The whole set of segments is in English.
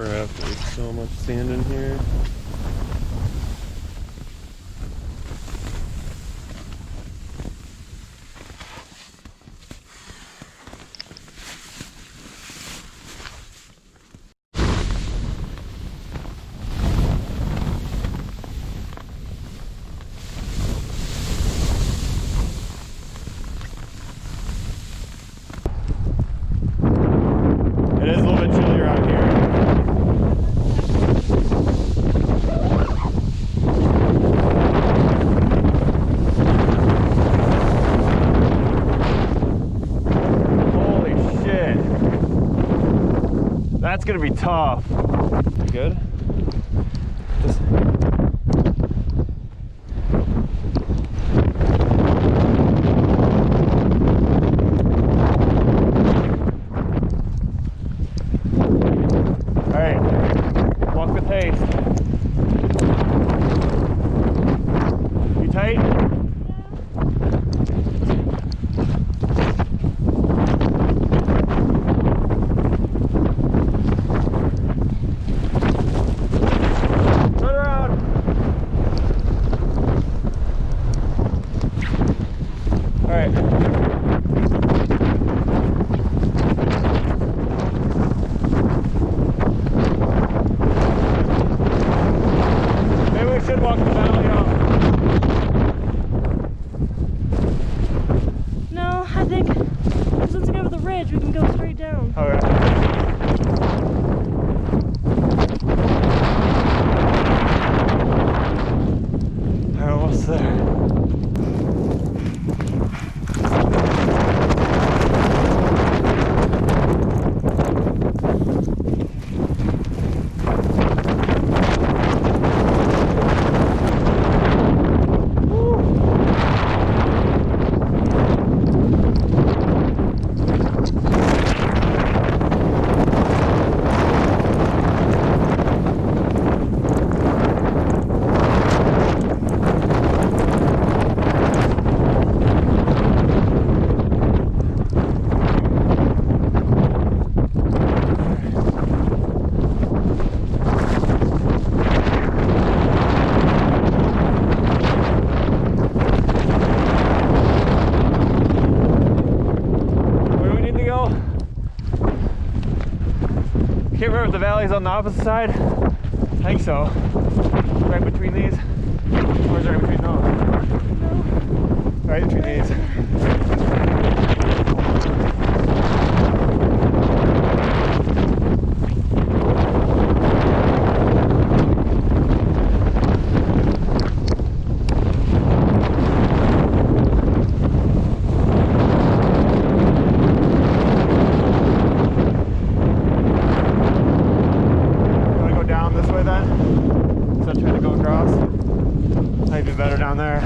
crap, there's so much sand in here. It is a little bit chillier out here. Holy shit. That's gonna be tough. You good? Just... Alright, walk with haste. You tight? Turn around. Alright. Should walk the valley up. No, I think since we go to the ridge, we can go straight down. Okay. We're almost there. Can't remember if the valley's on the opposite side. I think so. Right between these. Or is it right between those? No. Right between these. Might be better down there.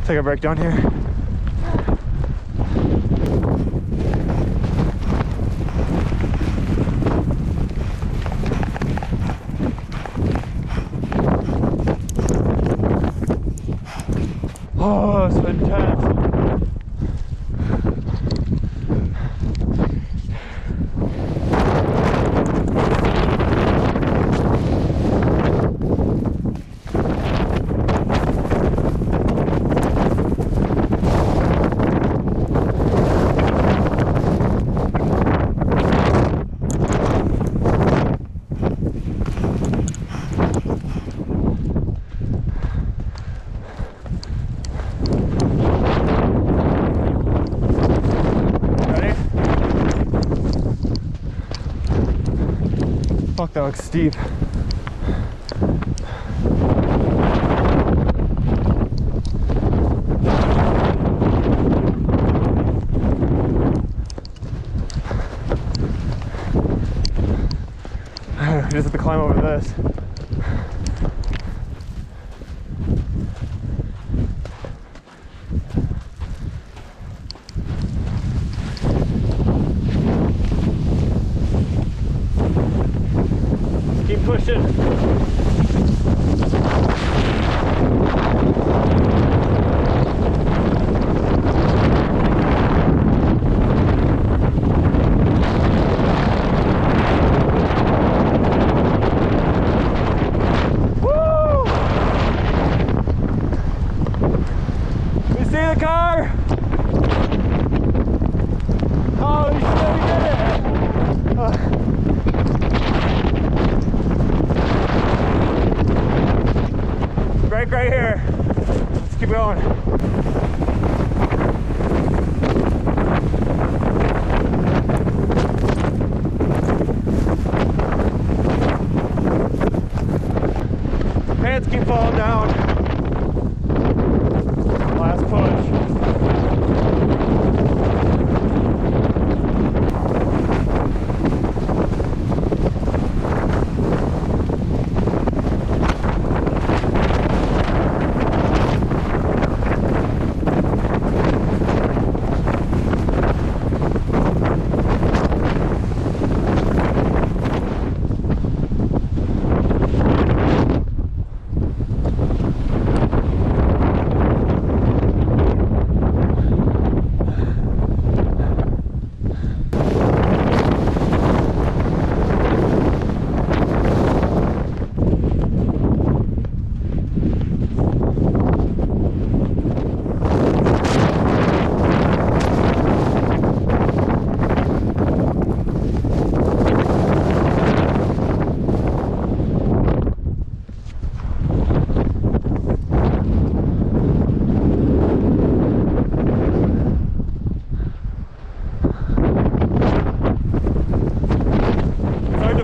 Take a break down here. so intense. Fuck, that looks steep. I just have to climb over this. Keep pushing. Woo! You see the car? Holy shit, we did it! Break right here. Let's keep going. Pants keep falling down. Last push.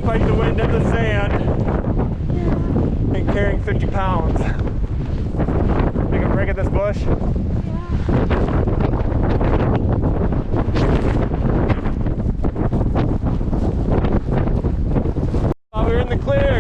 Fight the wind in the sand and carrying 50 pounds. Make a break at this bush. Oh, we're in the clear.